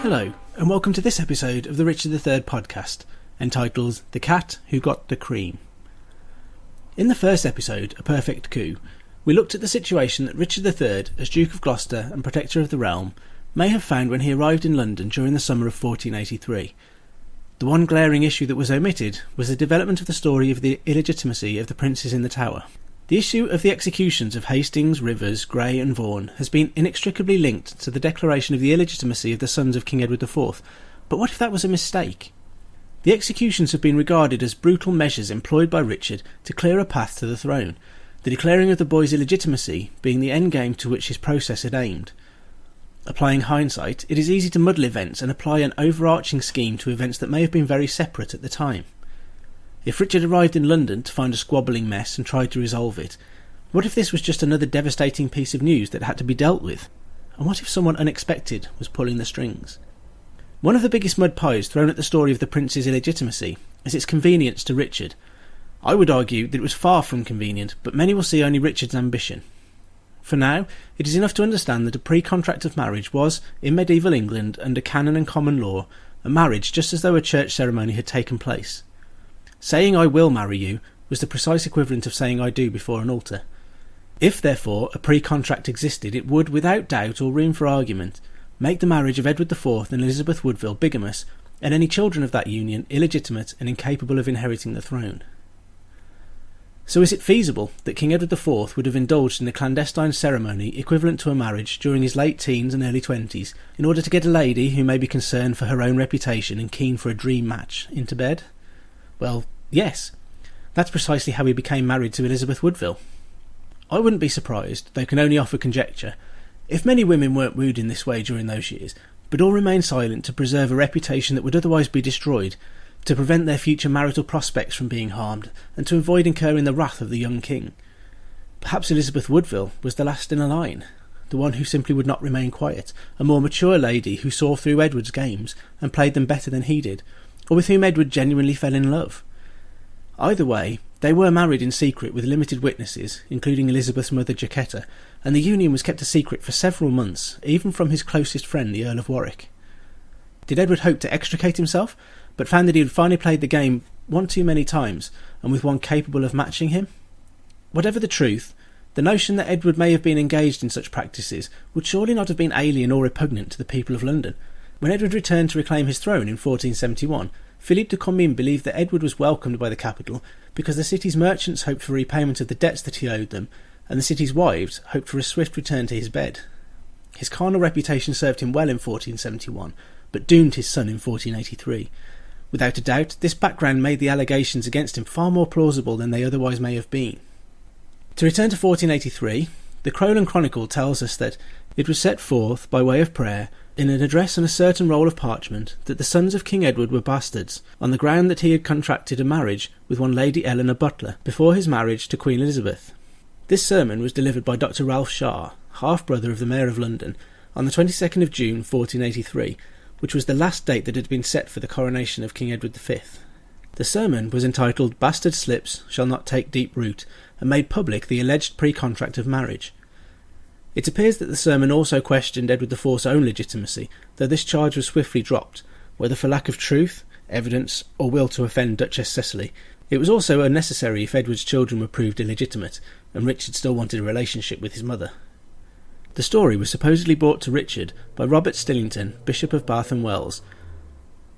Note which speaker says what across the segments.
Speaker 1: Hello, and welcome to this episode of the Richard III podcast, entitled The Cat Who Got the Cream. In the first episode, A Perfect Coup, we looked at the situation that Richard III, as Duke of Gloucester and Protector of the Realm, may have found when he arrived in London during the summer of 1483. The one glaring issue that was omitted was the development of the story of the illegitimacy of the princes in the Tower. The issue of the executions of Hastings, Rivers, Grey and Vaughan has been inextricably linked to the declaration of the illegitimacy of the sons of King Edward IV, but what if that was a mistake? The executions have been regarded as brutal measures employed by Richard to clear a path to the throne, the declaring of the boy's illegitimacy being the endgame to which his process had aimed. Applying hindsight, it is easy to muddle events and apply an overarching scheme to events that may have been very separate at the time. If Richard arrived in London to find a squabbling mess and tried to resolve it, what if this was just another devastating piece of news that had to be dealt with? And what if someone unexpected was pulling the strings? One of the biggest mud pies thrown at the story of the prince's illegitimacy is its convenience to Richard. I would argue that it was far from convenient, but many will see only Richard's ambition. For now, it is enough to understand that a pre-contract of marriage was, in medieval England, under canon and common law, a marriage just as though a church ceremony had taken place. Saying I will marry you was the precise equivalent of saying I do before an altar. If, therefore, a pre-contract existed, it would, without doubt or room for argument, make the marriage of Edward IV and Elizabeth Woodville bigamous, and any children of that union illegitimate and incapable of inheriting the throne. So is it feasible that King Edward IV would have indulged in a clandestine ceremony equivalent to a marriage during his late teens and early 20s in order to get a lady who may be concerned for her own reputation and keen for a dream match into bed? Well, yes. That's precisely how he became married to Elizabeth Woodville. I wouldn't be surprised, though can only offer conjecture, if many women weren't wooed in this way during those years, but all remained silent to preserve a reputation that would otherwise be destroyed, to prevent their future marital prospects from being harmed, and to avoid incurring the wrath of the young king. Perhaps Elizabeth Woodville was the last in a line, the one who simply would not remain quiet, a more mature lady who saw through Edward's games and played them better than he did, or with whom Edward genuinely fell in love. Either way, they were married in secret with limited witnesses, including Elizabeth's mother Jacquetta, and the union was kept a secret for several months, even from his closest friend, the Earl of Warwick. Did Edward hope to extricate himself, but found that he had finally played the game one too many times, and with one capable of matching him? Whatever the truth, the notion that Edward may have been engaged in such practices would surely not have been alien or repugnant to the people of London. When Edward returned to reclaim his throne in 1471, Philippe de Commines believed that Edward was welcomed by the capital because the city's merchants hoped for repayment of the debts that he owed them, and the city's wives hoped for a swift return to his bed. His carnal reputation served him well in 1471, but doomed his son in 1483. Without a doubt, this background made the allegations against him far more plausible than they otherwise may have been. To return to 1483, the Crowland Chronicle tells us that it was set forth, by way of prayer, in an address on a certain roll of parchment, that the sons of King Edward were bastards, on the ground that he had contracted a marriage with one Lady Eleanor Butler, before his marriage to Queen Elizabeth. This sermon was delivered by Dr. Ralph Shaw, half-brother of the Mayor of London, on the 22nd of June 1483, which was the last date that had been set for the coronation of King Edward V. The sermon was entitled Bastard Slips Shall Not Take Deep Root, and made public the alleged pre-contract of marriage. It appears that the sermon also questioned Edward IV's own legitimacy, though this charge was swiftly dropped, whether for lack of truth, evidence, or will to offend Duchess Cecily. It was also unnecessary if Edward's children were proved illegitimate, and Richard still wanted a relationship with his mother. The story was supposedly brought to Richard by Robert Stillington, Bishop of Bath and Wells.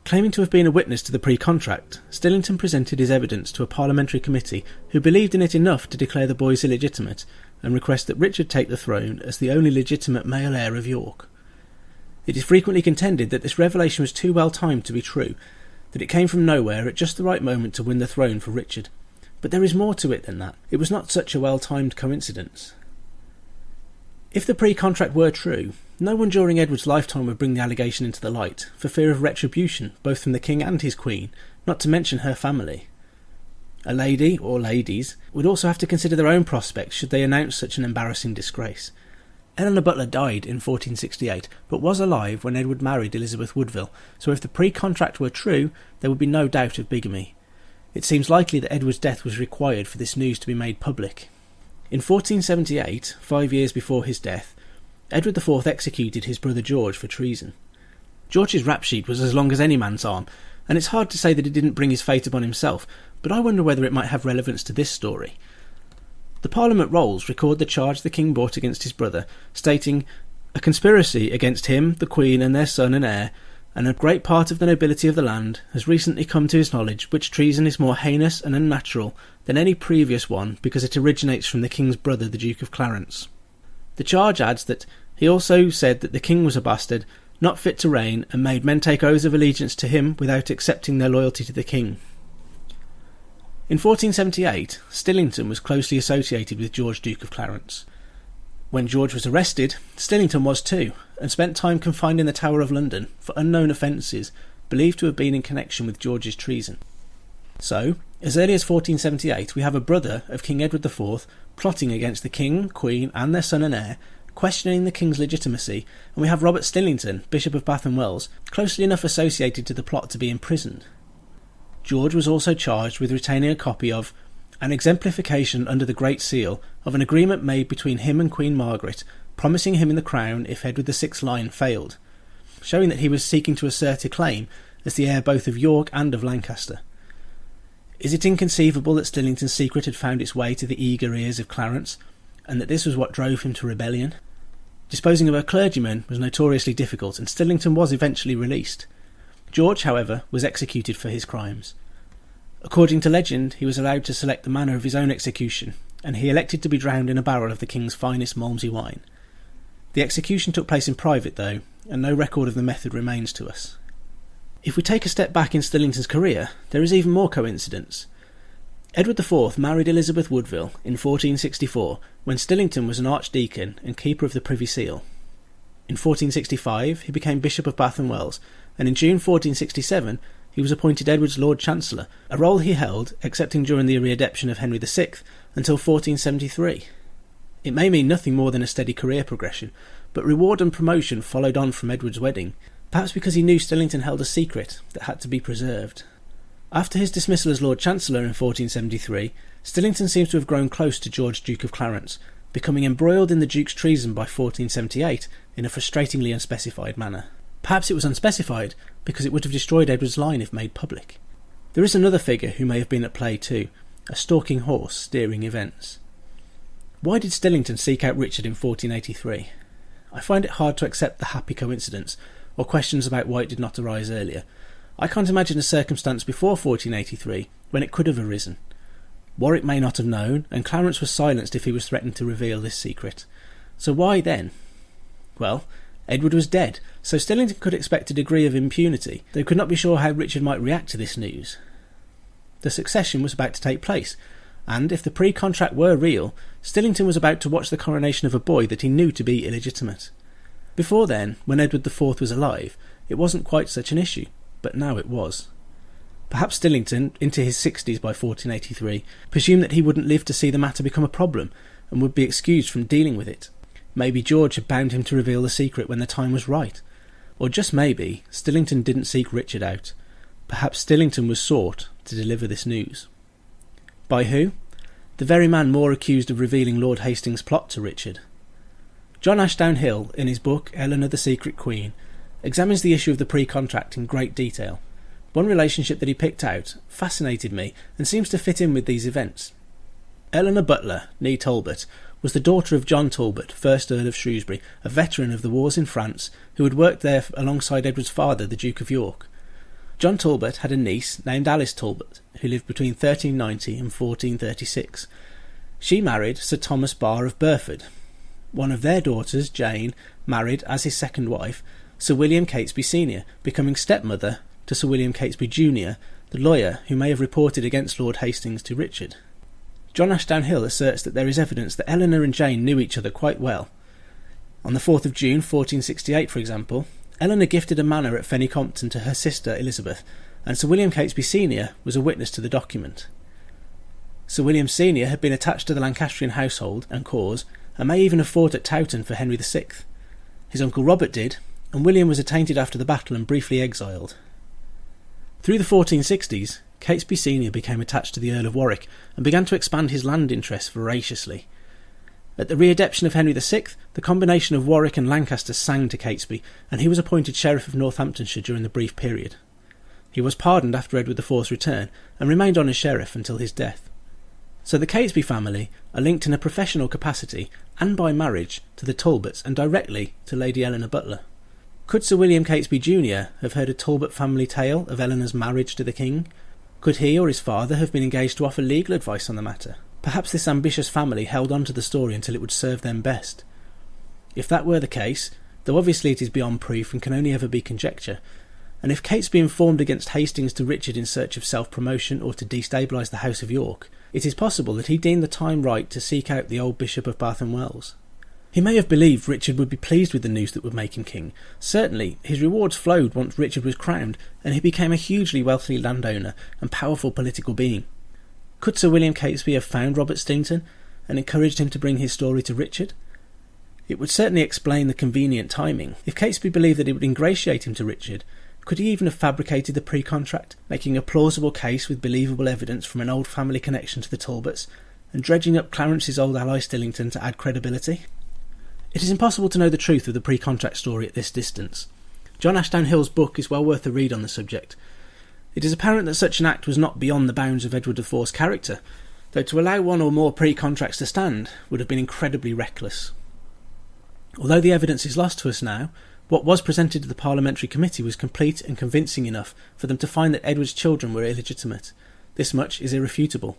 Speaker 1: Claiming to have been a witness to the pre-contract, Stillington presented his evidence to a parliamentary committee who believed in it enough to declare the boys illegitimate and request that Richard take the throne as the only legitimate male heir of York. It is frequently contended that this revelation was too well timed to be true, that it came from nowhere at just the right moment to win the throne for Richard. But there is more to it than that. It was not such a well-timed coincidence. If the pre-contract were true, no one during Edward's lifetime would bring the allegation into the light, for fear of retribution, both from the king and his queen, not to mention her family. A lady, or ladies, would also have to consider their own prospects should they announce such an embarrassing disgrace. Eleanor Butler died in 1468, but was alive when Edward married Elizabeth Woodville, so if the pre-contract were true, there would be no doubt of bigamy. It seems likely that Edward's death was required for this news to be made public. In 1478, 5 years before his death, Edward IV executed his brother George for treason. George's rap sheet was as long as any man's arm, and it's hard to say that he didn't bring his fate upon himself, but I wonder whether it might have relevance to this story. The Parliament rolls record the charge the king brought against his brother, stating, "A conspiracy against him, the Queen, and their son and heir, and a great part of the nobility of the land, has recently come to his knowledge, which treason is more heinous and unnatural than any previous one, because it originates from the king's brother, the Duke of Clarence." The charge adds that he also said that the king was a bastard, not fit to reign, and made men take oaths of allegiance to him without accepting their loyalty to the king. In 1478, Stillington was closely associated with George, Duke of Clarence. When George was arrested, Stillington was too, and spent time confined in the Tower of London for unknown offences believed to have been in connection with George's treason. So, as early as 1478, we have a brother of King Edward IV plotting against the king, queen, and their son and heir, questioning the king's legitimacy, and we have Robert Stillington, Bishop of Bath and Wells, closely enough associated to the plot to be imprisoned. George was also charged with retaining a copy of an exemplification under the Great Seal of an agreement made between him and Queen Margaret, promising him in the crown if Edward VI's line failed, showing that he was seeking to assert a claim as the heir both of York and of Lancaster. Is it inconceivable that Stillington's secret had found its way to the eager ears of Clarence, and that this was what drove him to rebellion? Disposing of a clergyman was notoriously difficult, and Stillington was eventually released. George, however, was executed for his crimes. According to legend, he was allowed to select the manner of his own execution, and he elected to be drowned in a barrel of the king's finest Malmsey wine. The execution took place in private, though, and no record of the method remains to us. If we take a step back in Stillington's career, there is even more coincidence. Edward IV married Elizabeth Woodville in 1464, when Stillington was an archdeacon and keeper of the Privy Seal. In 1465, he became Bishop of Bath and Wells, and in June 1467 he was appointed Edward's Lord Chancellor, a role he held, excepting during the readeption of Henry VI, until 1473. It may mean nothing more than a steady career progression, but reward and promotion followed on from Edward's wedding, perhaps because he knew Stillington held a secret that had to be preserved. After his dismissal as Lord Chancellor in 1473, Stillington seems to have grown close to George, Duke of Clarence, becoming embroiled in the Duke's treason by 1478 in a frustratingly unspecified manner. Perhaps it was unspecified because it would have destroyed Edward's line if made public. There is another figure who may have been at play too, a stalking horse steering events. Why did Stillington seek out Richard in 1483? I find it hard to accept the happy coincidence, or questions about why it did not arise earlier. I can't imagine a circumstance before 1483 when it could have arisen. Warwick may not have known, and Clarence was silenced if he was threatened to reveal this secret. So why then? Well, Edward was dead, so Stillington could expect a degree of impunity, though could not be sure how Richard might react to this news. The succession was about to take place, and if the pre-contract were real, Stillington was about to watch the coronation of a boy that he knew to be illegitimate. Before then, when Edward IV was alive, it wasn't quite such an issue, but now it was. Perhaps Stillington, into his 60s by 1483, presumed that he wouldn't live to see the matter become a problem, and would be excused from dealing with it. Maybe George had bound him to reveal the secret when the time was right. Or just maybe, Stillington didn't seek Richard out. Perhaps Stillington was sought to deliver this news. By who? The very man more accused of revealing Lord Hastings' plot to Richard. John Ashdown Hill, in his book Eleanor the Secret Queen, examines the issue of the pre-contract in great detail. One relationship that he picked out fascinated me and seems to fit in with these events. Eleanor Butler, née Talbot, was the daughter of John Talbot, 1st Earl of Shrewsbury, a veteran of the wars in France, who had worked there alongside Edward's father, the Duke of York. John Talbot had a niece named Alice Talbot, who lived between 1390 and 1436. She married Sir Thomas Barr of Burford. One of their daughters, Jane, married, as his second wife, Sir William Catesby Sr., becoming stepmother to Sir William Catesby Jr., the lawyer who may have reported against Lord Hastings to Richard. John Ashdown Hill asserts that there is evidence that Eleanor and Jane knew each other quite well. On the 4th of June 1468, for example, Eleanor gifted a manor at Fenny Compton to her sister Elizabeth, and Sir William Catesby Sr. was a witness to the document. Sir William Sr. had been attached to the Lancastrian household and cause, and may even have fought at Towton for Henry VI. His uncle Robert did, and William was attainted after the battle and briefly exiled. Through the 1460s, Catesby Sr. became attached to the Earl of Warwick and began to expand his land interests voraciously. At the readeption of Henry VI, the combination of Warwick and Lancaster sang to Catesby, and he was appointed Sheriff of Northamptonshire during the brief period. He was pardoned after Edward IV's return, and remained on as sheriff until his death. So the Catesby family are linked in a professional capacity, and by marriage, to the Talbots and directly to Lady Eleanor Butler. Could Sir William Catesby Jr. have heard a Talbot family tale of Eleanor's marriage to the king? Could he or his father have been engaged to offer legal advice on the matter? Perhaps this ambitious family held on to the story until it would serve them best. If that were the case, though obviously it is beyond proof and can only ever be conjecture, and if Catesby informed against Hastings to Richard in search of self-promotion or to destabilise the House of York, it is possible that he deemed the time right to seek out the old Bishop of Bath and Wells. He may have believed Richard would be pleased with the news that would make him king. Certainly, his rewards flowed once Richard was crowned, and he became a hugely wealthy landowner and powerful political being. Could Sir William Catesby have found Robert Stillington and encouraged him to bring his story to Richard? It would certainly explain the convenient timing. If Catesby believed that it would ingratiate him to Richard, could he even have fabricated the pre-contract, making a plausible case with believable evidence from an old family connection to the Talbots, and dredging up Clarence's old ally Stillington to add credibility? It is impossible to know the truth of the pre-contract story at this distance. John Ashdown Hill's book is well worth a read on the subject. It is apparent that such an act was not beyond the bounds of Edward IV's character, though to allow one or more pre-contracts to stand would have been incredibly reckless. Although the evidence is lost to us now, what was presented to the Parliamentary Committee was complete and convincing enough for them to find that Edward's children were illegitimate. This much is irrefutable.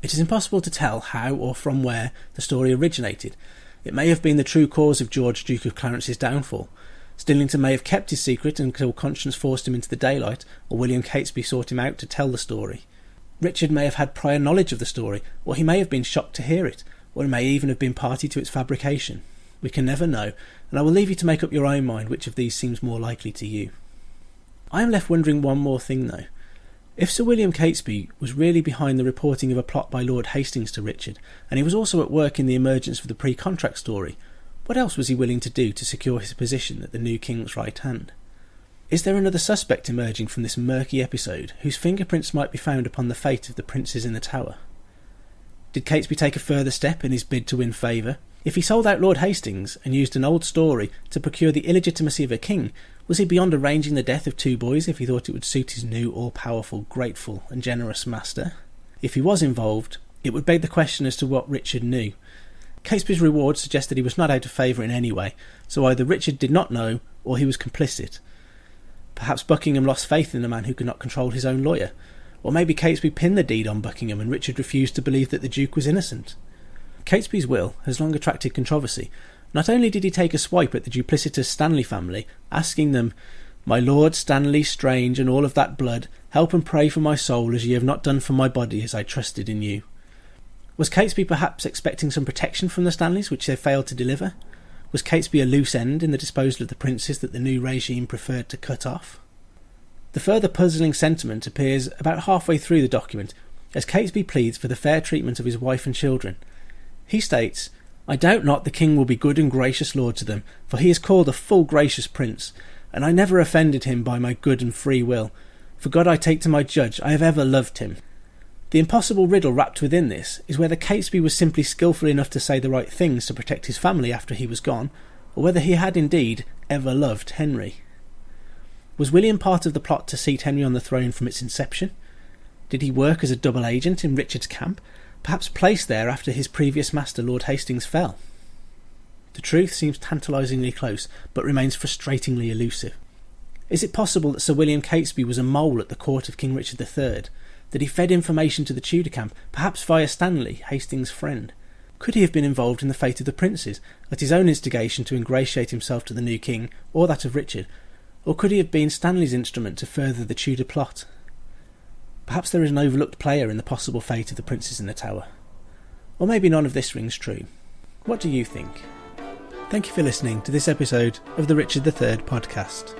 Speaker 1: It is impossible to tell how or from where the story originated. It may have been the true cause of George, Duke of Clarence's downfall. Stillington may have kept his secret until conscience forced him into the daylight, or William Catesby sought him out to tell the story. Richard may have had prior knowledge of the story, or he may have been shocked to hear it, or he may even have been party to its fabrication. We can never know, and I will leave you to make up your own mind which of these seems more likely to you. I am left wondering one more thing though. If Sir William Catesby was really behind the reporting of a plot by Lord Hastings to Richard, and he was also at work in the emergence of the pre-contract story, what else was he willing to do to secure his position at the new king's right hand? Is there another suspect emerging from this murky episode whose fingerprints might be found upon the fate of the princes in the Tower? Did Catesby take a further step in his bid to win favour? If he sold out Lord Hastings and used an old story to procure the illegitimacy of a king, was he beyond arranging the death of two boys if he thought it would suit his new all-powerful, grateful and generous master? If he was involved, it would beg the question as to what Richard knew. Catesby's reward suggests that he was not out of favour in any way, so either Richard did not know or he was complicit. Perhaps Buckingham lost faith in a man who could not control his own lawyer, or maybe Catesby pinned the deed on Buckingham and Richard refused to believe that the Duke was innocent. Catesby's will has long attracted controversy. Not only did he take a swipe at the duplicitous Stanley family, asking them, "My Lord Stanley Strange and all of that blood, help and pray for my soul as ye have not done for my body as I trusted in you." Was Catesby perhaps expecting some protection from the Stanleys which they failed to deliver? Was Catesby a loose end in the disposal of the princes that the new regime preferred to cut off? The further puzzling sentiment appears about halfway through the document, as Catesby pleads for the fair treatment of his wife and children. He states, "I doubt not the king will be good and gracious lord to them, for he is called a full gracious prince, and I never offended him by my good and free will. For God I take to my judge, I have ever loved him." The impossible riddle wrapped within this is whether Catesby was simply skillful enough to say the right things to protect his family after he was gone, or whether he had indeed ever loved Henry. Was William part of the plot to seat Henry on the throne from its inception? Did he work as a double agent in Richard's camp, perhaps placed there after his previous master Lord Hastings fell? The truth seems tantalisingly close, but remains frustratingly elusive. Is it possible that Sir William Catesby was a mole at the court of King Richard III, that he fed information to the Tudor camp, perhaps via Stanley, Hastings' friend? Could he have been involved in the fate of the princes, at his own instigation to ingratiate himself to the new king, or that of Richard? Or could he have been Stanley's instrument to further the Tudor plot? Perhaps there is an overlooked player in the possible fate of the princes in the Tower. Or maybe none of this rings true. What do you think? Thank you for listening to this episode of the Richard III podcast.